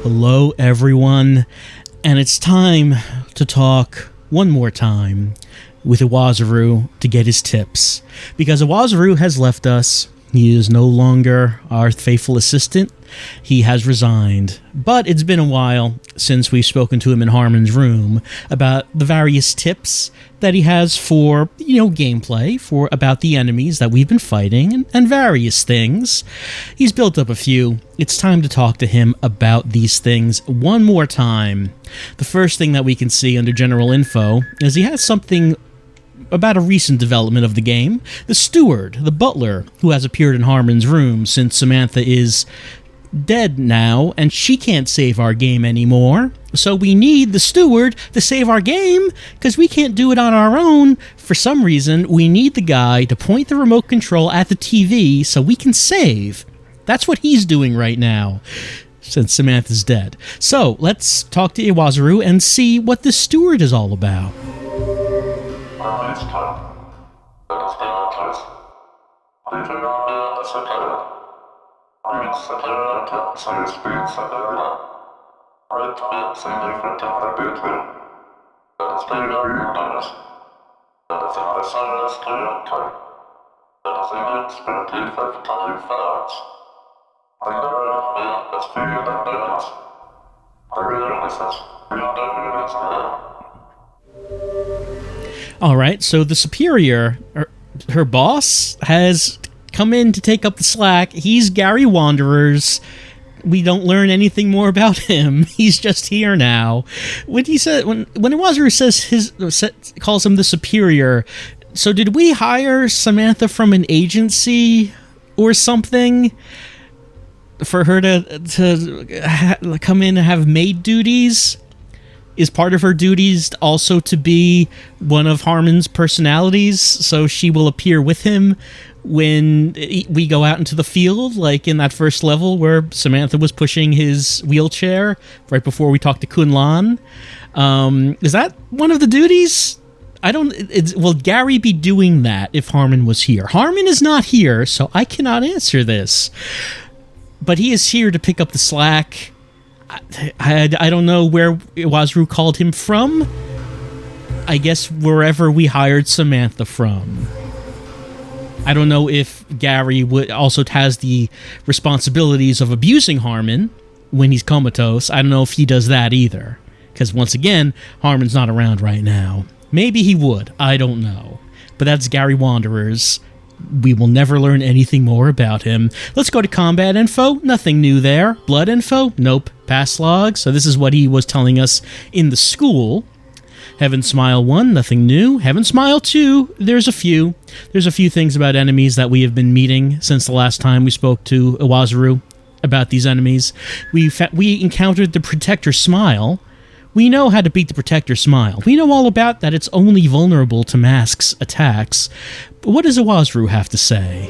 Hello, everyone, and it's time to talk one more time with Iwazaru to get his tips, because Iwazaru has left us. He is no longer our faithful assistant. He has resigned, but it's been a while since we've spoken to him in Harmon's room about the various tips that he has for, gameplay, for about the enemies that we've been fighting and various things. He's built up a few. It's time to talk to him about these things one more time. The first thing that we can see under general info is he has something about a recent development of the game. The steward, the butler, who has appeared in Harmon's room since Samantha is dead now, and she can't save our game anymore. So we need the steward to save our game, because we can't do it on our own. For some reason, we need the guy to point the remote control at the TV so we can save. That's what he's doing right now, since Samantha's dead. So let's talk to Iwazaru and see what the steward is all about. Alright, so the superior, her boss, has come in to take up the slack. He's Gary Wanderers. We don't learn anything more about him. He's just here now. When Iwazaru calls him the superior, so did we hire Samantha from an agency or something for her to come in and have maid duties? Is part of her duties also to be one of Harmon's personalities, so she will appear with him when we go out into the field, like in that first level where Samantha was pushing his wheelchair right before we talked to Kunlan? Is that one of the duties? Will Gary be doing that if Harmon was here? Harmon is not here, so I cannot answer this. But he is here to pick up the slack. I don't know where Wazoo called him from. I guess wherever we hired Samantha from. I don't know if Gary also has the responsibilities of abusing Harmon when he's comatose. I don't know if he does that either. Because once again, Harmon's not around right now. Maybe he would. I don't know. But that's Gary Wanderers. We will never learn anything more about him. Let's go to combat info. Nothing new there. Blood info? Nope. Pass log. So this is what he was telling us in the school. Heaven Smile 1, nothing new. Heaven Smile 2, there's a few. There's a few things about enemies that we have been meeting since the last time we spoke to Iwazaru about these enemies. We encountered the Protector Smile. We know how to beat the Protector Smile. We know all about that it's only vulnerable to Mask's attacks. But what does Iwazaru have to say?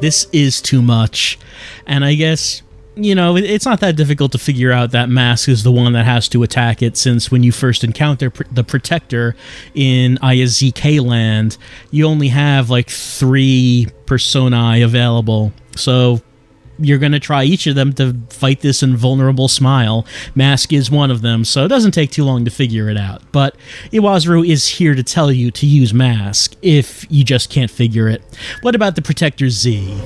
This is too much, and I guess, it's not that difficult to figure out that Mask is the one that has to attack it, since when you first encounter the Protector in IZK land, you only have like 3 personae available, so you're going to try each of them to fight this invulnerable Smile. Mask is one of them, so it doesn't take too long to figure it out. But Iwazaru is here to tell you to use Mask if you just can't figure it. What about the Protector Z?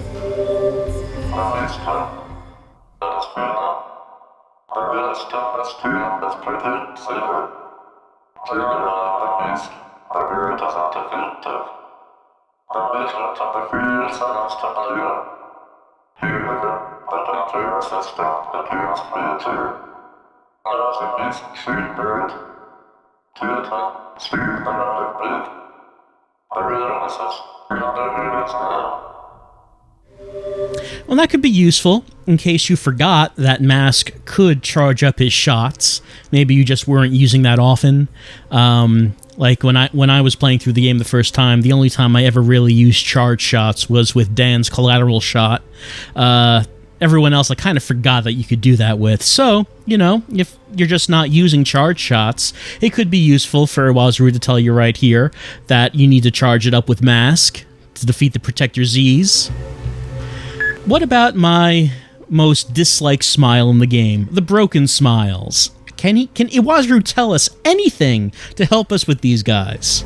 Well, that could be useful, in case you forgot that Mask could charge up his shots. Maybe you just weren't using that often. Like when I was playing through the game the first time, the only time I ever really used charge shots was with Dan's collateral shot. Everyone else, I kind of forgot that you could do that with. So, you know, if you're just not using charge shots, it could be useful for Wazoo to tell you right here that you need to charge it up with Mask to defeat the Protector Z's. What about my most disliked smile in the game? The broken smiles. Can Iwazaru tell us anything to help us with these guys?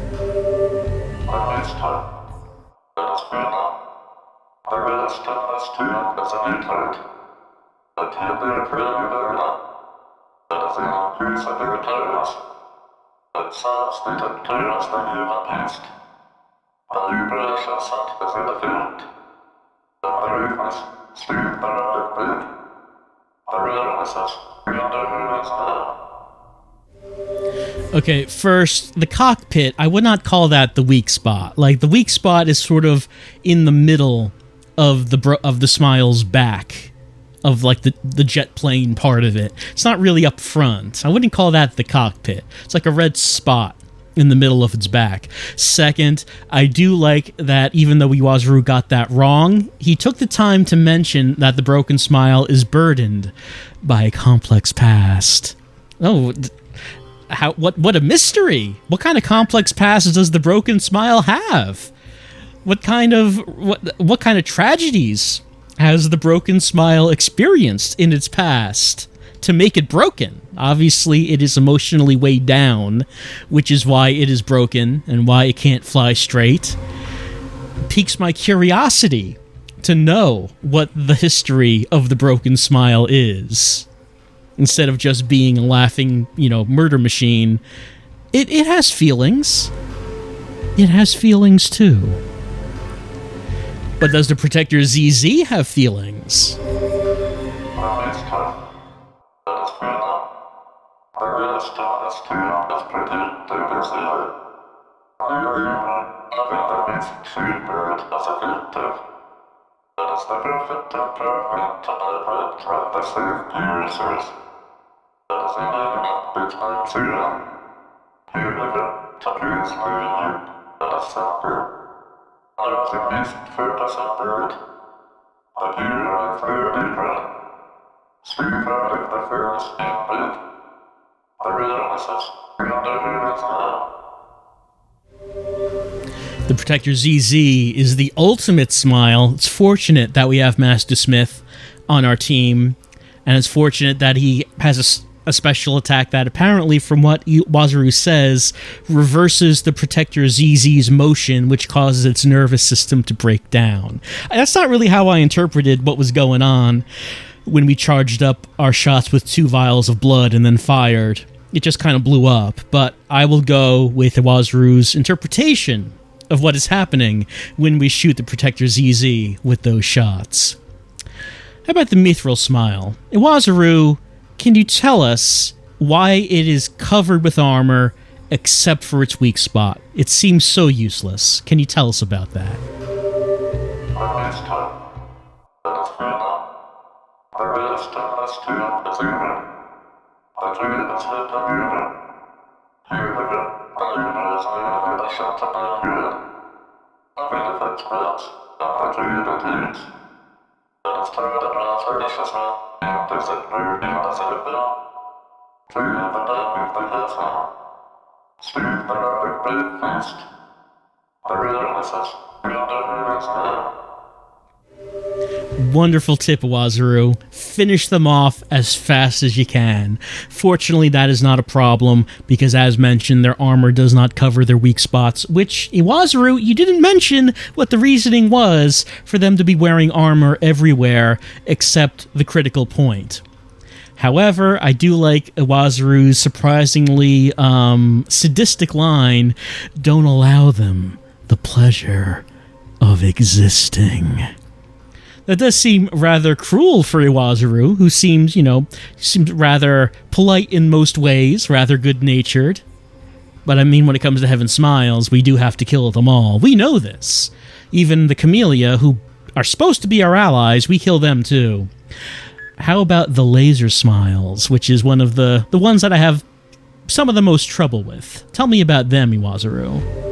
Okay, first, the cockpit, I would not call that the weak spot. Like, the weak spot is sort of in the middle of the smile's back, of like the jet plane part of it. It's not really up front. I wouldn't call that the cockpit. It's like a red spot in the middle of its back. Second, I do like that even though Iwazaru got that wrong, he took the time to mention that the broken smile is burdened by a complex past. Oh, what a mystery! What kind of complex past does the broken smile have? What kind of tragedies has the broken smile experienced in its past to make it broken? Obviously, it is emotionally weighed down, which is why it is broken and why it can't fly straight. Piques my curiosity to know what the history of the broken smile is. Instead of just being a laughing, murder machine, it has feelings. It has feelings too. But does the Protector ZZ have feelings? The Protector ZZ is the ultimate smile. It's fortunate that we have Master Smith on our team, and it's fortunate that he has a special attack that apparently, from what Wazoo says, reverses the Protector ZZ's motion, which causes its nervous system to break down. That's not really how I interpreted what was going on when we charged up our shots with 2 vials of blood and then fired. It just kind of blew up, but I will go with Wazoo's interpretation of what is happening when we shoot the Protector ZZ with those shots. How about the Mithril Smile? Iwazaru, can you tell us why it is covered with armor except for its weak spot? It seems so useless. Can you tell us about that? Wonderful tip, Iwazaru. Finish them off as fast as you can. Fortunately, that is not a problem, because as mentioned, their armor does not cover their weak spots, which, Iwazaru, you didn't mention what the reasoning was for them to be wearing armor everywhere except the critical point. However, I do like Iwazaru's surprisingly sadistic line, "Don't allow them the pleasure of existing." That does seem rather cruel for Iwazaru, who seems rather polite in most ways, rather good-natured. But I mean, when it comes to Heaven Smiles, we do have to kill them all. We know this. Even the Camellia, who are supposed to be our allies, we kill them too. How about the Laser Smiles, which is one of the ones that I have some of the most trouble with. Tell me about them, Iwazaru.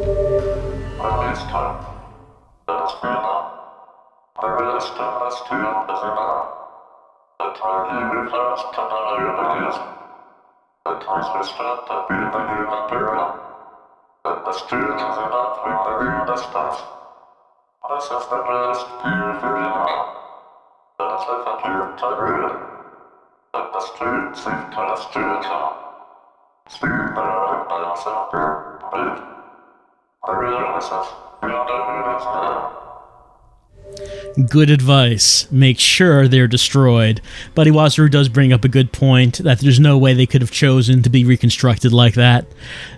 Good advice. Make sure they're destroyed. But Iwazaru does bring up a good point that there's no way they could have chosen to be reconstructed like that.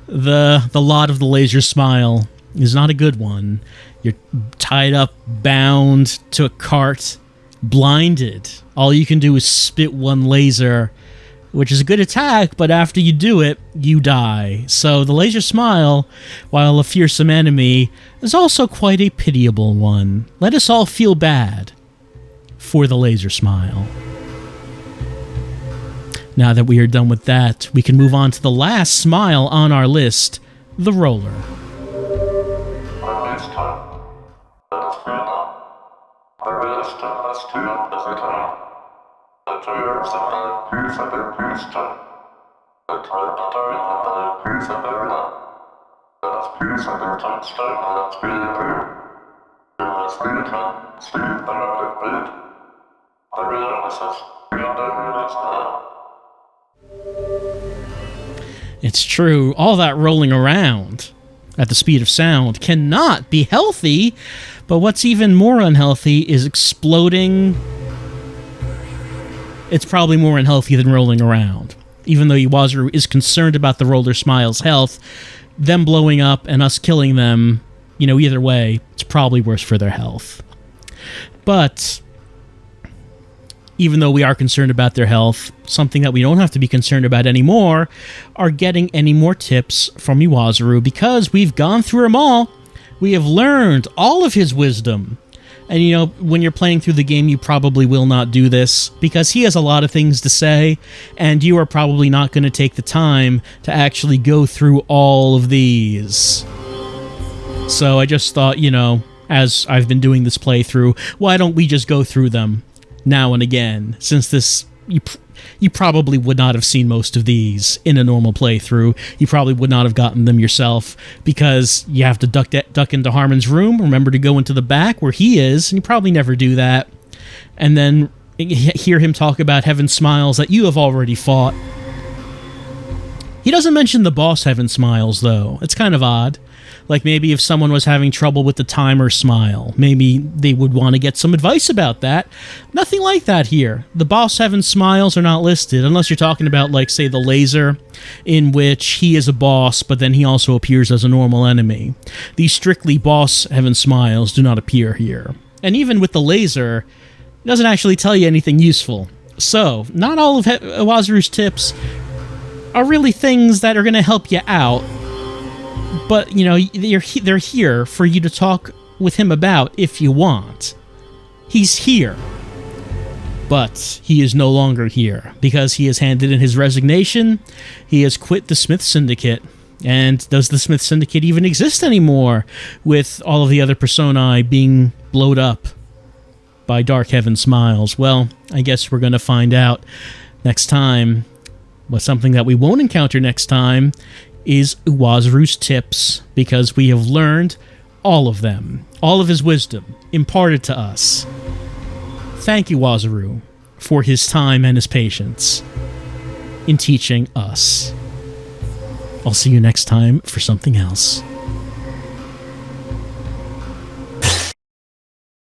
The lot of the laser smile is not a good one. You're tied up, bound to a cart, blinded. All you can do is spit one laser, which is a good attack, but after you do it, you die. So the laser smile, while a fearsome enemy, is also quite a pitiable one. Let us all feel bad for the laser smile. Now that we are done with that, we can move on to the last smile on our list, the roller. It's true, all that rolling around at the speed of sound cannot be healthy, but what's even more unhealthy is exploding. It's probably more unhealthy than rolling around. Even though Iwazaru is concerned about the roller smile's health, them blowing up and us killing them, either way, it's probably worse for their health. But even though we are concerned about their health, something that we don't have to be concerned about anymore are getting any more tips from Iwazaru, because we've gone through them all. We have learned all of his wisdom. And when you're playing through the game, you probably will not do this, because he has a lot of things to say, and you are probably not going to take the time to actually go through all of these. So I just thought, as I've been doing this playthrough, why don't we just go through them now and again, since this... You probably would not have seen most of these in a normal playthrough. You probably would not have gotten them yourself, because you have to duck into Harmon's room, remember to go into the back where he is, and you probably never do that, and then hear him talk about Heaven Smiles that you have already fought. He doesn't mention the boss Heaven Smiles, though. It's kind of odd. Like, maybe if someone was having trouble with the timer smile, maybe they would want to get some advice about that. Nothing like that here. The boss Heaven Smiles are not listed, unless you're talking about, like, say, the laser, in which he is a boss, but then he also appears as a normal enemy. These strictly boss Heaven Smiles do not appear here. And even with the laser, it doesn't actually tell you anything useful. So, not all of Iwazaru's tips are really things that are going to help you out. But, they're here for you to talk with him about if you want. He's here. But he is no longer here, because he has handed in his resignation. He has quit the Smith Syndicate. And does the Smith Syndicate even exist anymore, with all of the other personae being blowed up by Dark Heaven Smiles? Well, I guess we're going to find out next time. But something that we won't encounter next time is Iwazaru's tips, because we have learned all of them, all of his wisdom imparted to us. Thank you, Wazoo, for his time and his patience in teaching us. I'll see you next time for something else.